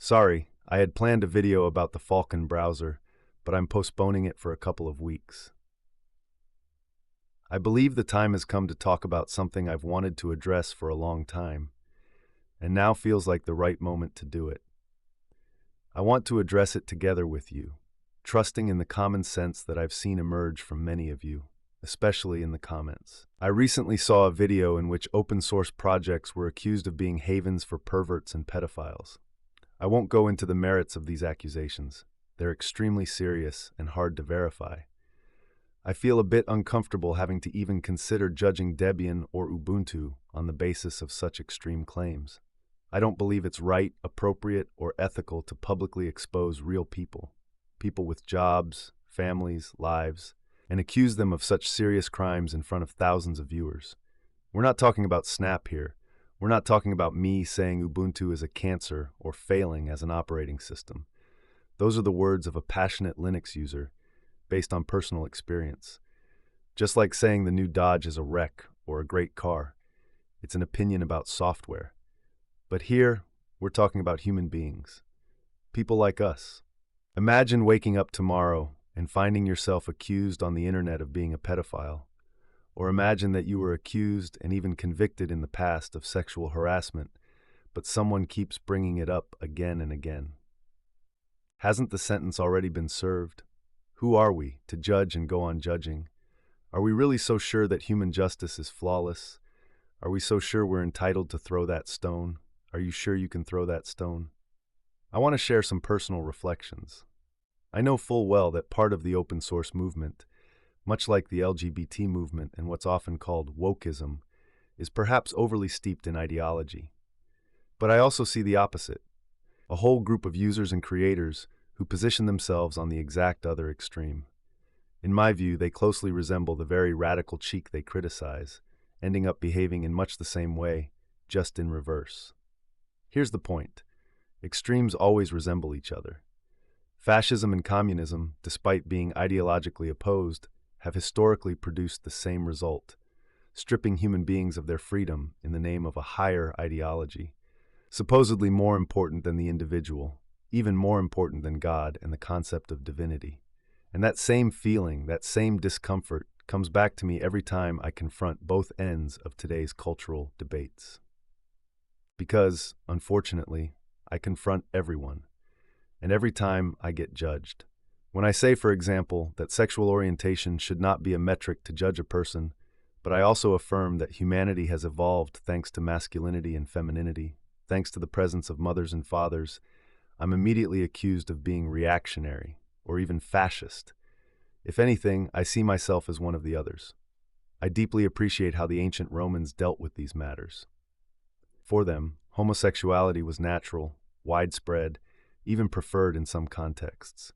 Sorry, I had planned a video about the Falcon browser, but I'm postponing it for a couple of weeks. I believe the time has come to talk about something I've wanted to address for a long time, and now feels like the right moment to do it. I want to address it together with you, trusting in the common sense that I've seen emerge from many of you, especially in the comments. I recently saw a video in which open source projects were accused of being havens for perverts and pedophiles. I won't go into the merits of these accusations. They're extremely serious and hard to verify. I feel a bit uncomfortable having to even consider judging Debian or Ubuntu on the basis of such extreme claims. I don't believe it's right, appropriate, or ethical to publicly expose real people with jobs, families, lives, and accuse them of such serious crimes in front of thousands of viewers. We're not talking about Snap here. We're not talking about me saying Ubuntu is a cancer or failing as an operating system. Those are the words of a passionate Linux user based on personal experience. Just like saying the new Dodge is a wreck or a great car, it's an opinion about software. But here, we're talking about human beings, people like us. Imagine waking up tomorrow and finding yourself accused on the internet of being a pedophile. Or imagine that you were accused and even convicted in the past of sexual harassment, but someone keeps bringing it up again and again. Hasn't the sentence already been served? Who are we to judge and go on judging? Are we really so sure that human justice is flawless? Are we so sure we're entitled to throw that stone? Are you sure you can throw that stone? I want to share some personal reflections. I know full well that part of the open source movement, much like the LGBT movement and what's often called wokeism, is perhaps overly steeped in ideology. But I also see the opposite, a whole group of users and creators who position themselves on the exact other extreme. In my view, they closely resemble the very radical cheek they criticize, ending up behaving in much the same way, just in reverse. Here's the point. Extremes always resemble each other. Fascism and communism, despite being ideologically opposed, have historically produced the same result, stripping human beings of their freedom in the name of a higher ideology, supposedly more important than the individual, even more important than God and the concept of divinity. And that same feeling, that same discomfort, comes back to me every time I confront both ends of today's cultural debates. Because, unfortunately, I confront everyone, and every time I get judged. When I say, for example, that sexual orientation should not be a metric to judge a person, but I also affirm that humanity has evolved thanks to masculinity and femininity, thanks to the presence of mothers and fathers, I'm immediately accused of being reactionary, or even fascist. If anything, I see myself as one of the others. I deeply appreciate how the ancient Romans dealt with these matters. For them, homosexuality was natural, widespread, even preferred in some contexts.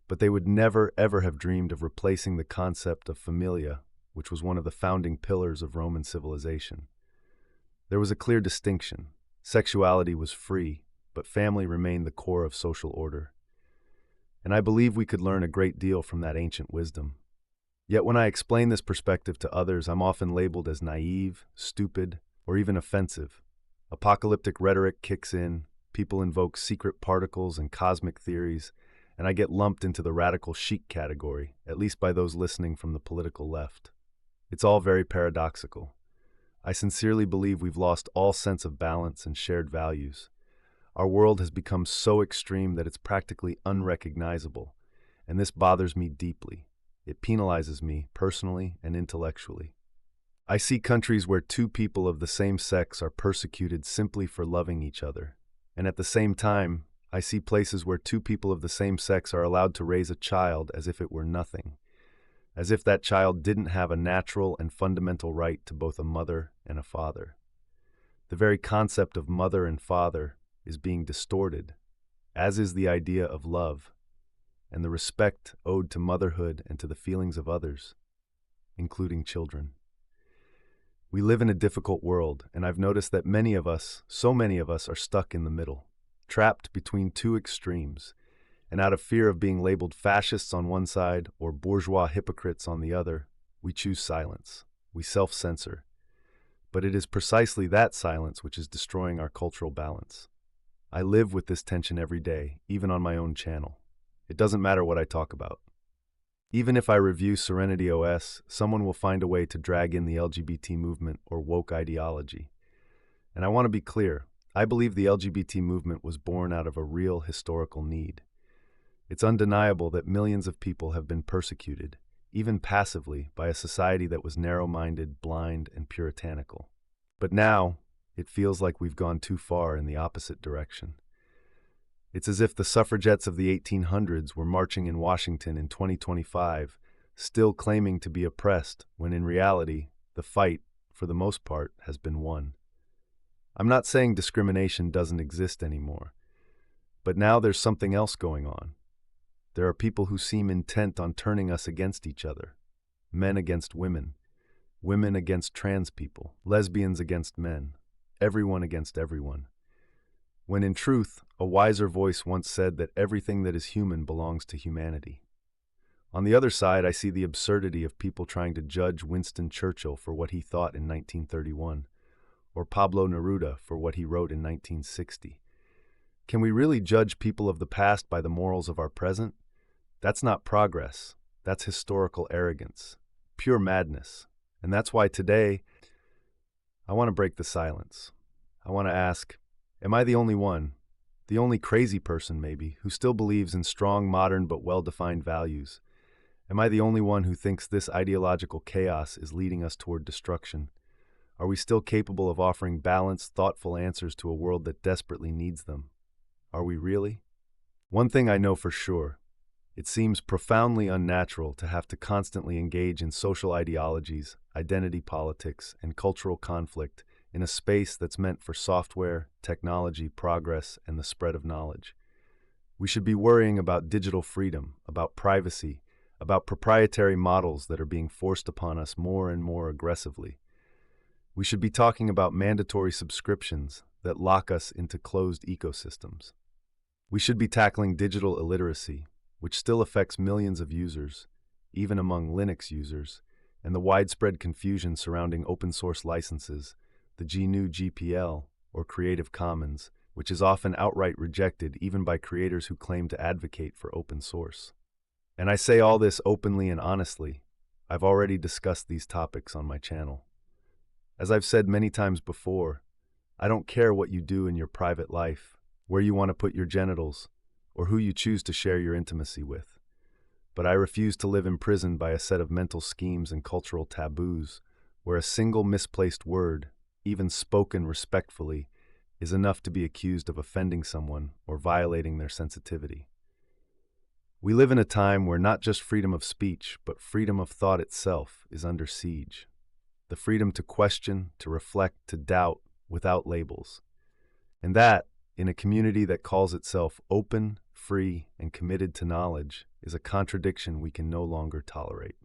But they would never, ever have dreamed of replacing the concept of familia, which was one of the founding pillars of Roman civilization. There was a clear distinction. Sexuality was free, but family remained the core of social order. And I believe we could learn a great deal from that ancient wisdom. Yet when I explain this perspective to others, I'm often labeled as naive, stupid, or even offensive. Apocalyptic rhetoric kicks in, people invoke secret particles and cosmic theories, and I get lumped into the radical chic category, at least by those listening from the political left. It's all very paradoxical. I sincerely believe we've lost all sense of balance and shared values. Our world has become so extreme that it's practically unrecognizable, and this bothers me deeply. It penalizes me, personally and intellectually. I see countries where two people of the same sex are persecuted simply for loving each other, and at the same time, I see places where two people of the same sex are allowed to raise a child as if it were nothing, as if that child didn't have a natural and fundamental right to both a mother and a father. The very concept of mother and father is being distorted, as is the idea of love, and the respect owed to motherhood and to the feelings of others, including children. We live in a difficult world, and I've noticed that many of us, so many of us, are stuck in the middle, trapped between two extremes, and out of fear of being labeled fascists on one side or bourgeois hypocrites on the other, we choose silence. We self-censor. But it is precisely that silence which is destroying our cultural balance. I live with this tension every day, even on my own channel. It doesn't matter what I talk about. Even if I review Serenity OS, someone will find a way to drag in the LGBT movement or woke ideology. And I want to be clear, I believe the LGBT movement was born out of a real historical need. It's undeniable that millions of people have been persecuted, even passively, by a society that was narrow-minded, blind, and puritanical. But now, it feels like we've gone too far in the opposite direction. It's as if the suffragettes of the 1800s were marching in Washington in 2025, still claiming to be oppressed, when in reality, the fight, for the most part, has been won. I'm not saying discrimination doesn't exist anymore, but now there's something else going on. There are people who seem intent on turning us against each other. Men against women, women against trans people, lesbians against men, everyone against everyone. When in truth, a wiser voice once said that everything that is human belongs to humanity. On the other side, I see the absurdity of people trying to judge Winston Churchill for what he thought in 1931, or Pablo Neruda for what he wrote in 1960. Can we really judge people of the past by the morals of our present? That's not progress. That's historical arrogance, pure madness. And that's why today, I want to break the silence. I want to ask, am I the only one, the only crazy person maybe, who still believes in strong, modern, but well-defined values? Am I the only one who thinks this ideological chaos is leading us toward destruction? Are we still capable of offering balanced, thoughtful answers to a world that desperately needs them? Are we really? One thing I know for sure. It seems profoundly unnatural to have to constantly engage in social ideologies, identity politics, and cultural conflict in a space that's meant for software, technology, progress, and the spread of knowledge. We should be worrying about digital freedom, about privacy, about proprietary models that are being forced upon us more and more aggressively. We should be talking about mandatory subscriptions that lock us into closed ecosystems. We should be tackling digital illiteracy, which still affects millions of users, even among Linux users, and the widespread confusion surrounding open-source licenses, the GNU GPL, or Creative Commons, which is often outright rejected even by creators who claim to advocate for open source. And I say all this openly and honestly. I've already discussed these topics on my channel. As I've said many times before, I don't care what you do in your private life, where you want to put your genitals, or who you choose to share your intimacy with. But I refuse to live imprisoned by a set of mental schemes and cultural taboos, where a single misplaced word, even spoken respectfully, is enough to be accused of offending someone or violating their sensitivity. We live in a time where not just freedom of speech, but freedom of thought itself is under siege. The freedom to question, to reflect, to doubt without labels. And that, in a community that calls itself open, free, and committed to knowledge, is a contradiction we can no longer tolerate.